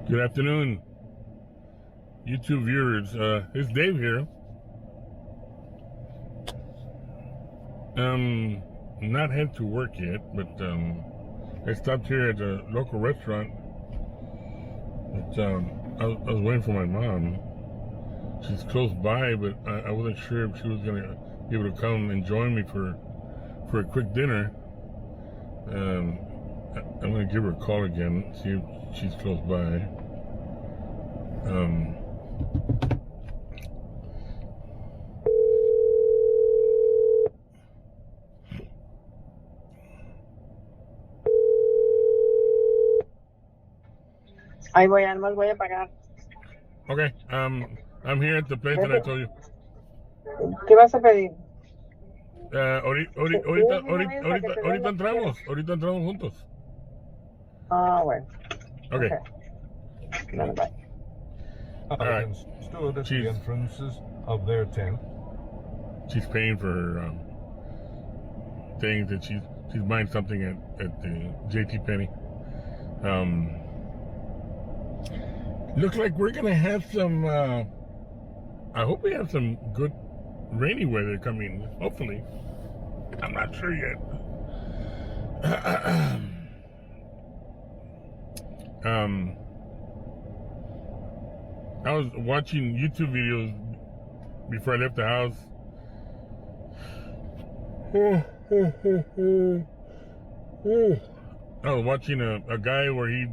Good afternoon, YouTube viewers. It's Dave here. Not head to work yet, but I stopped here at a local restaurant. I was waiting for my mom. She's close by, but I wasn't sure if she was gonna be able to come and join me for a quick dinner. I'm gonna give her a call again, see if she's close by. Ahí voy, además voy a pagar. Okay, I'm here at the place that I told you. ¿Qué vas a pedir? Ahorita entramos juntos. Ah, bueno. Okay. Dale, bye. Applicants stood at the entrances of their tent. She's paying for her things, that she's buying something at the JT Penney. Looks like we're gonna have some. I hope we have some good rainy weather coming. Hopefully, I'm not sure yet. I was watching YouTube videos before I left the house. I was watching a guy where he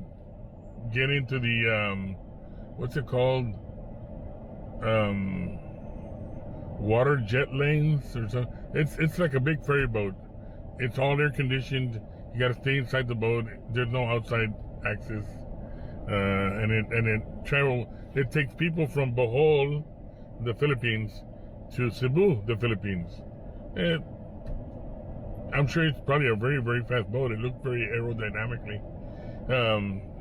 get into the what's it called, water jet lanes or something. It's like a big ferry boat. It's all air conditioned. You got to stay inside the boat. There's no outside access, and it travel. It takes people from Bohol, the Philippines, to Cebu, the Philippines. And I'm sure it's probably a very, very fast boat. It looks very aerodynamically.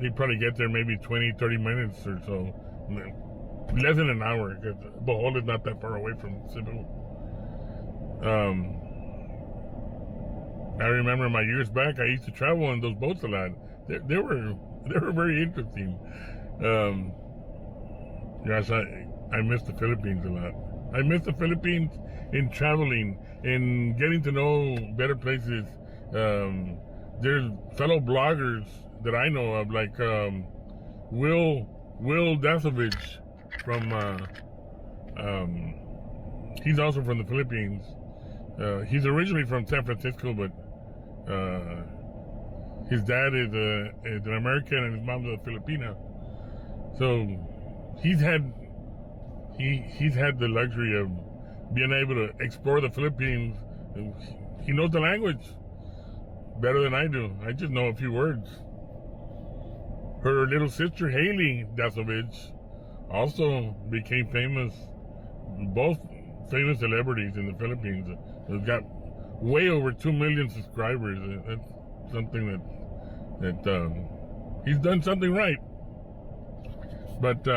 He'd probably get there maybe 20, 30 minutes or so. Less than an hour, because Bohol is not that far away from Cebu. I remember my years back, I used to travel on those boats a lot. They were very interesting. Gosh, I miss the Philippines a lot. I miss the Philippines in traveling, in getting to know better places. There's fellow bloggers that I know of, like Will Dasovich from he's also from the Philippines. He's originally from San Francisco, but his dad is an American and his mom's a Filipina. So he's had the luxury of being able to explore the Philippines. He knows the language better than I do. I just know a few words. Her little sister, Haley Dasovich, also became famous. Both famous celebrities in the Philippines. They've got way over 2 million subscribers. That's something that he's done something right. But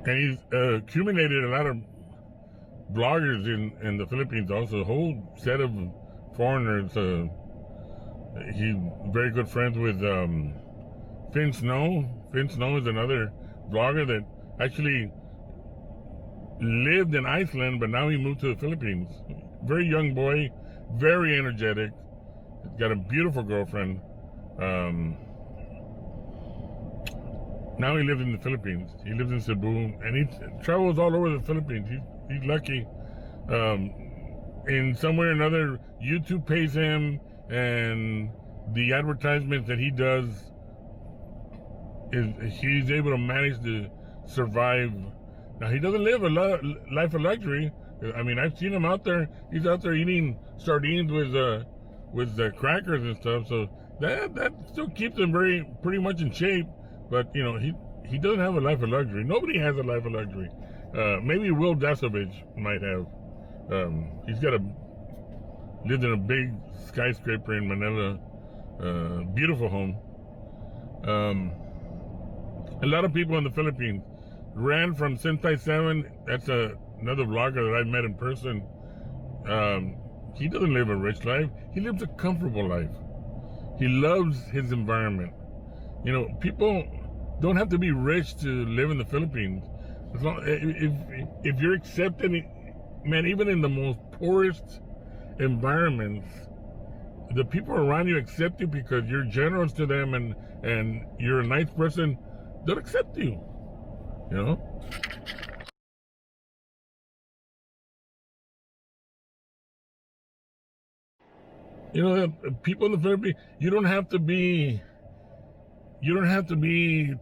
and he's accumulated a lot of bloggers in the Philippines, also a whole set of foreigners. He's very good friends with Finn Snow. Finn Snow is another blogger that actually lived in Iceland, but now he moved to the Philippines. Very young boy, very energetic. He's got a beautiful girlfriend. now he lives in the Philippines. He lives in Cebu, and he travels all over the Philippines. He's lucky. In some way or another, YouTube pays him, and the advertisements that he does he's able to manage to survive. Now, he doesn't live a life of luxury. I mean, I've seen him out there. He's out there eating sardines with the crackers and stuff. So that still keeps him pretty much in shape. But you know, he doesn't have a life of luxury. Nobody has a life of luxury. Maybe Will Dasovich might have. He's lived in a big skyscraper in Manila. Beautiful home. A lot of people in the Philippines ran from Sentai 7. That's another vlogger that I've met in person. He doesn't live a rich life. He lives a comfortable life. He loves his environment. You know, people don't have to be rich to live in the Philippines. As long, if you're accepted, man, even in the most poorest environments, the people around you accept you because you're generous to them and you're a nice person. They'll accept you. You know? You know, people in the Philippines, you don't have to be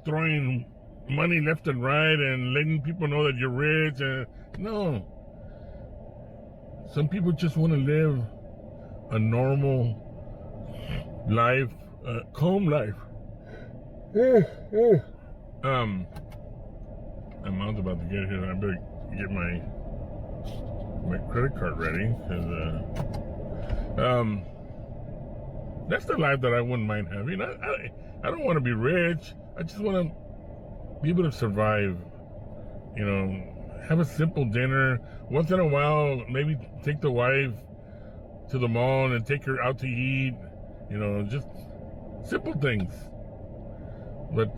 throwing money left and right and letting people know that you're rich. No. Some people just want to live a normal life, calm life. My mom's about to get here. I better get my credit card ready, because that's the life that I wouldn't mind having. I don't want to be rich. I just want to be able to survive. You know, have a simple dinner once in a while. Maybe take the wife to the mall and take her out to eat. You know, just simple things. But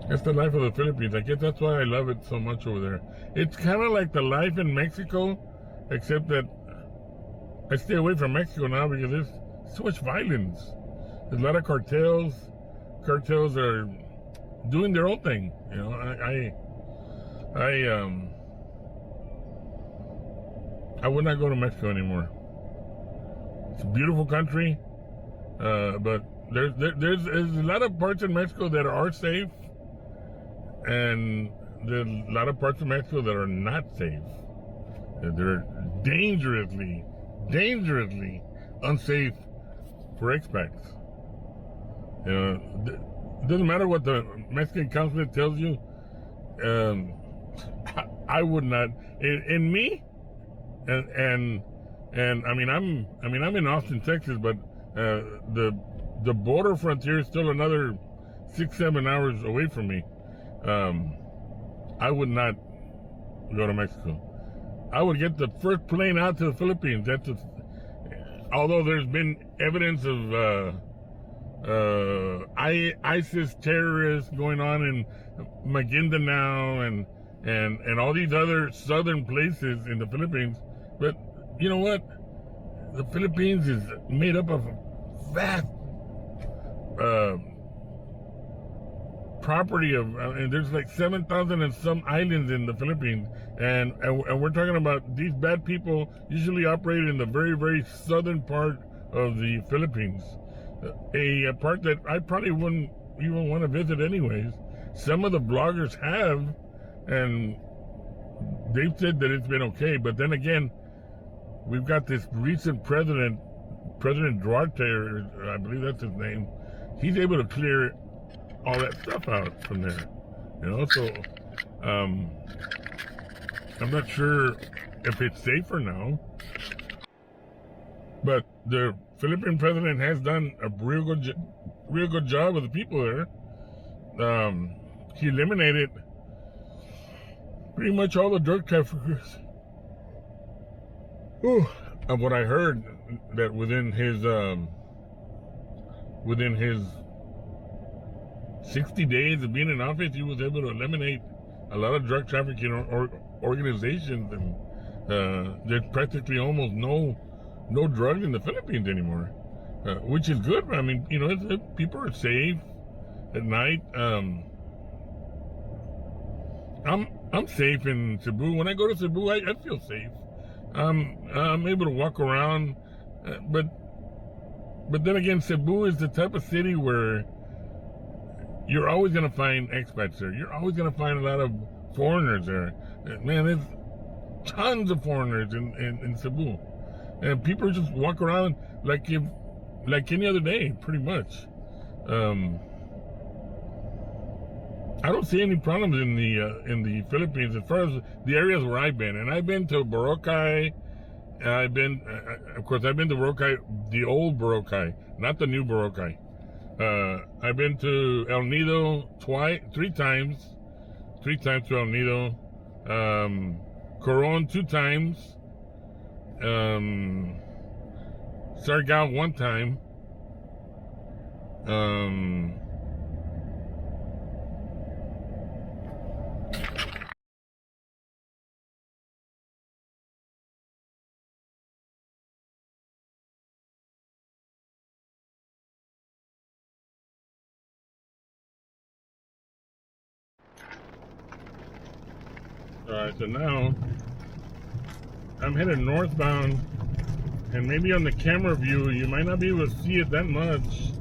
that's the life of the Philippines. I guess that's why I love it so much over there. It's kind of like the life in Mexico, except that I stay away from Mexico now because there's so much violence. There's a lot of cartels. Cartels are doing their own thing. You know, I would not go to Mexico anymore. It's a beautiful country, but there's a lot of parts in Mexico that are safe, and there's a lot of parts of Mexico that are not safe. They're dangerously unsafe for expats. You know, it doesn't matter what the Mexican consulate tells you. I would not. In me, and I mean I'm in Austin, Texas, but the border frontier is still another 6-7 hours away from me. I would not go to Mexico. I would get the first plane out to the Philippines. Although there's been evidence of ISIS terrorists going on in Maguindanao and all these other southern places in the Philippines, but you know what? The Philippines is made up of vast property and there's like 7,000 and some islands in the Philippines, and we're talking about these bad people usually operate in the very, very southern part of the Philippines, a part that I probably wouldn't even want to visit anyways. Some of the bloggers have, and they've said that it's been okay, but then again, we've got this recent President Duarte, I believe that's his name. He's able to clear all that stuff out from there, you know. So I'm not sure if it's safer now, but the Philippine president has done a real good job with the people there. He eliminated pretty much all the drug traffickers. Of what I heard, that within his 60 days of being in office, he was able to eliminate a lot of drug trafficking organizations, and there's practically almost no drugs in the Philippines anymore. which is good. I mean, you know, people are safe at night. I'm safe in Cebu. When I go to Cebu, I feel safe. I'm able to walk around, but then again, Cebu is the type of city where you're always gonna find expats there. You're always gonna find a lot of foreigners there. Man, there's tons of foreigners in Cebu, and people just walk around like any other day, pretty much. I don't see any problems in the Philippines as far as the areas where I've been, and I've been to Boracay. I've been to Boracay, the old Boracay, not the new Boracay. I've been to El Nido three times to El Nido. Coron 2 times. Sargao 1 time. Alright, so now I'm headed northbound, and maybe on the camera view you might not be able to see it that much.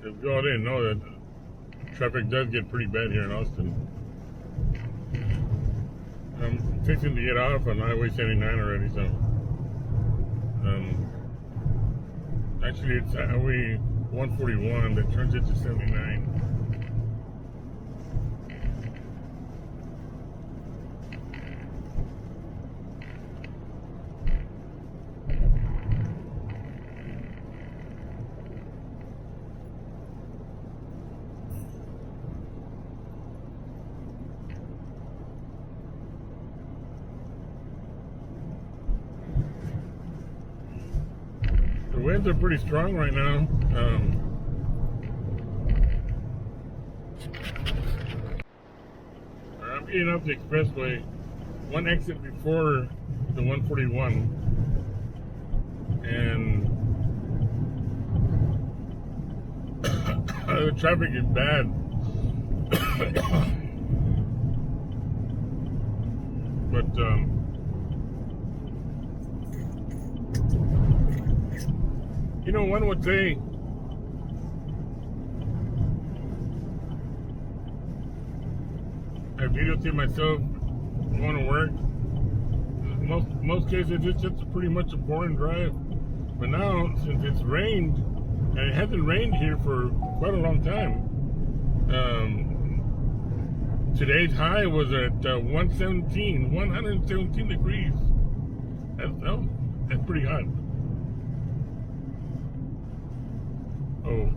If y'all didn't know that traffic does get pretty bad here in Austin. I'm fixing to get off on Highway 79 already, so actually it's Highway 141 that turns into 79. The winds are pretty strong right now. I'm getting off the expressway, one exit before the 141, and the traffic is bad. But you know, one would say I videotape myself going to work. Most cases it's just pretty much a boring drive. But now, since it's rained, and it hasn't rained here for quite a long time, today's high was at 117 degrees. That's pretty hot. Oh.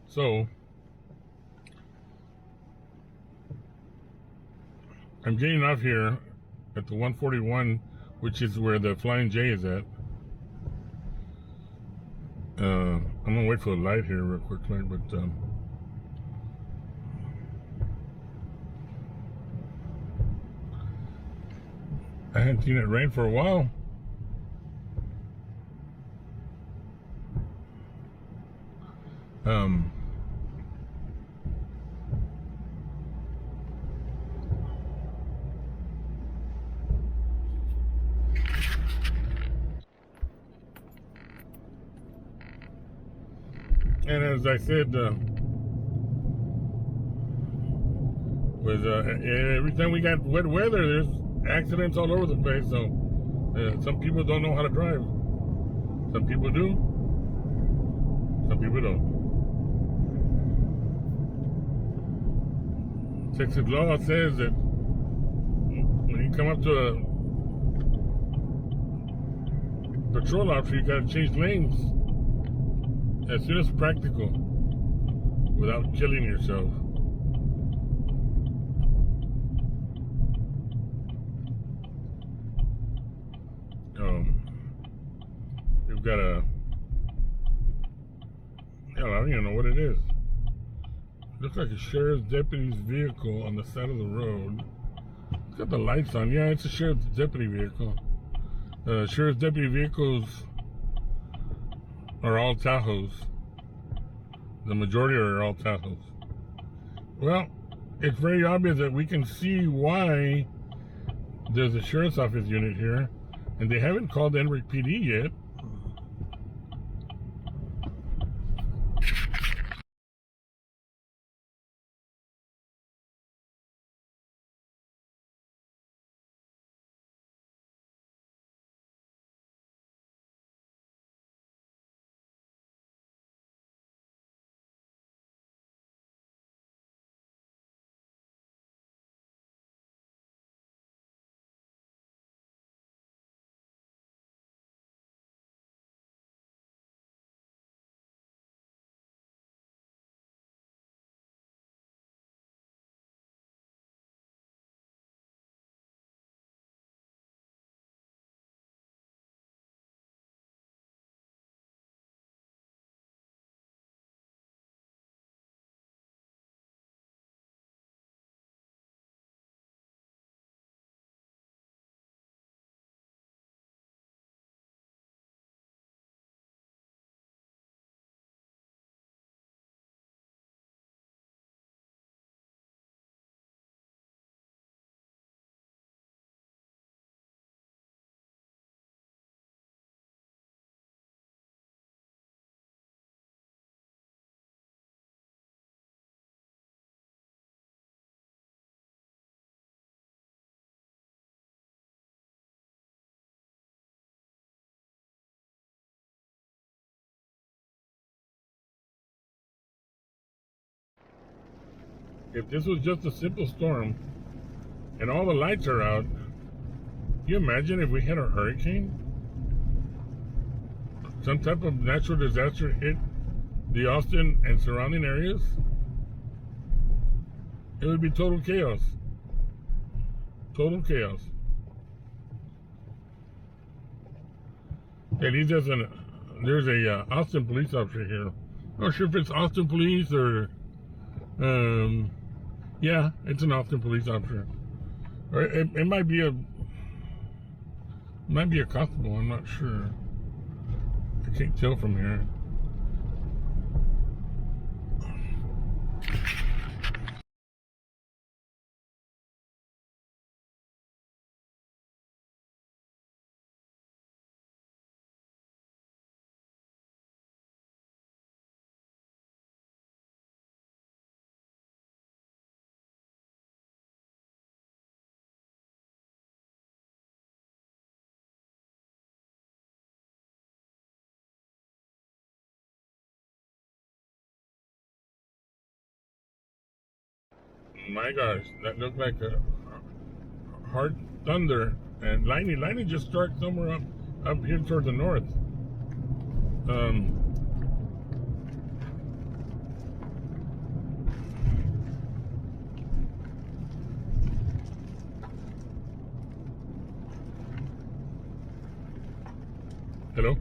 So, I'm getting off here at the 141, which is where the Flying J is at. I'm gonna wait for the light here real quickly, but I hadn't seen it rain for a while. Um, and as I said, with every time we got wet weather, there's accidents all over the place. So some people don't know how to drive. Some people do. Some people don't. Texas law says that when you come up to a patrol officer, you got to change lanes as soon as practical without killing yourself. We've got a, I don't even know what it is. Looks like a sheriff's deputy's vehicle on the side of the road. It's got the lights on. Yeah, it's a sheriff's deputy vehicle. Sheriff's deputy vehicles are all Tahoes. The majority are all Tahoes. Well, it's very obvious that we can see why there's a sheriff's office unit here, and they haven't called the Enric PD yet. If this was just a simple storm and all the lights are out, can you imagine if we had a hurricane? Some type of natural disaster hit the Austin and surrounding areas? It would be total chaos. Total chaos. At least there's a Austin police officer here. I'm not sure if it's Austin police or yeah, it's an Austin police officer. Or it might be a constable, I'm not sure. I can't tell from here. My gosh, that looked like a hard thunder and lightning. Lightning just struck somewhere up here toward the north. Hello?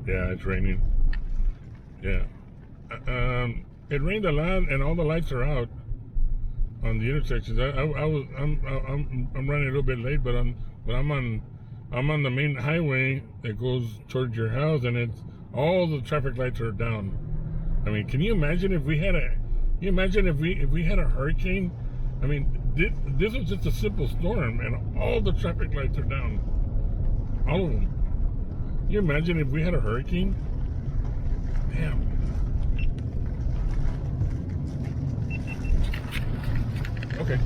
Yeah, it's raining. Yeah. It rained a lot, and all the lights are out on the intersections. I'm running a little bit late, but I'm on the main highway that goes towards your house, and it's All the traffic lights are down. I mean, can you imagine if we had a? Can you imagine if we had a hurricane? I mean, this was just a simple storm, and all the traffic lights are down. All of them. Can you imagine if we had a hurricane? Damn. Okay.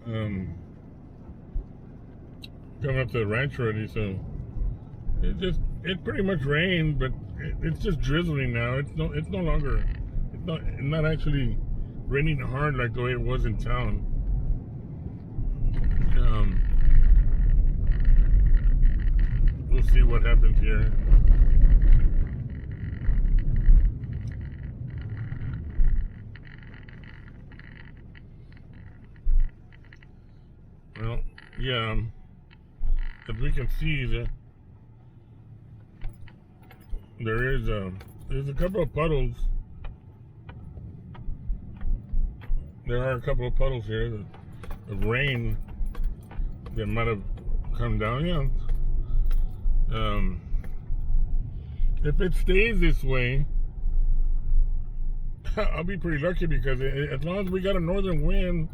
coming up to the ranch already, so it pretty much rained, but it's just drizzling now. It's no longer, it's not actually raining hard like the way it was in town. We'll see what happens here. Well, yeah, as we can see, there's a couple of puddles. There are a couple of puddles here of rain that might have come down. Yeah. If it stays this way, I'll be pretty lucky, because as long as we got a northern wind,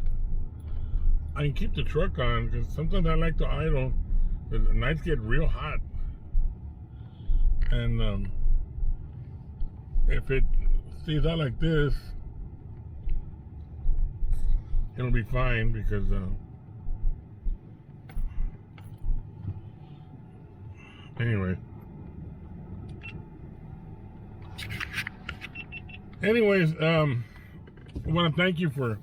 I can keep the truck on, because sometimes I like to idle. The nights get real hot, and if it stays out like this, it'll be fine, because anyways, I want to thank you for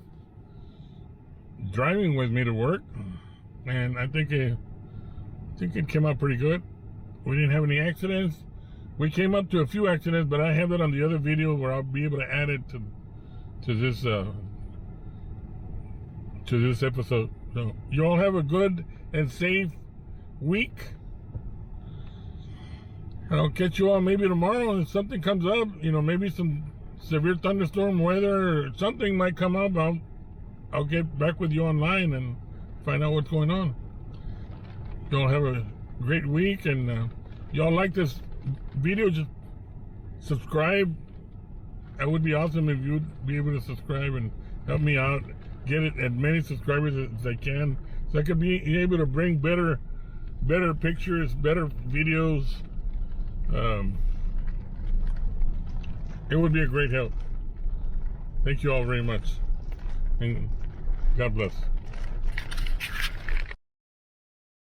driving with me to work, and I think it came out pretty good. We didn't have any accidents. We came up to a few accidents, but I have that on the other video where I'll be able to add it to this episode. So you all have a good and safe week, and I'll catch you all maybe tomorrow. If something comes up, maybe some severe thunderstorm weather or something might come up, I'll get back with you online and find out what's going on. Y'all have a great week, and y'all like this video, just subscribe. That would be awesome if you'd be able to subscribe and help me out, get it as many subscribers as I can, so I could be able to bring better pictures, better videos. It would be a great help. Thank you all very much, and God bless.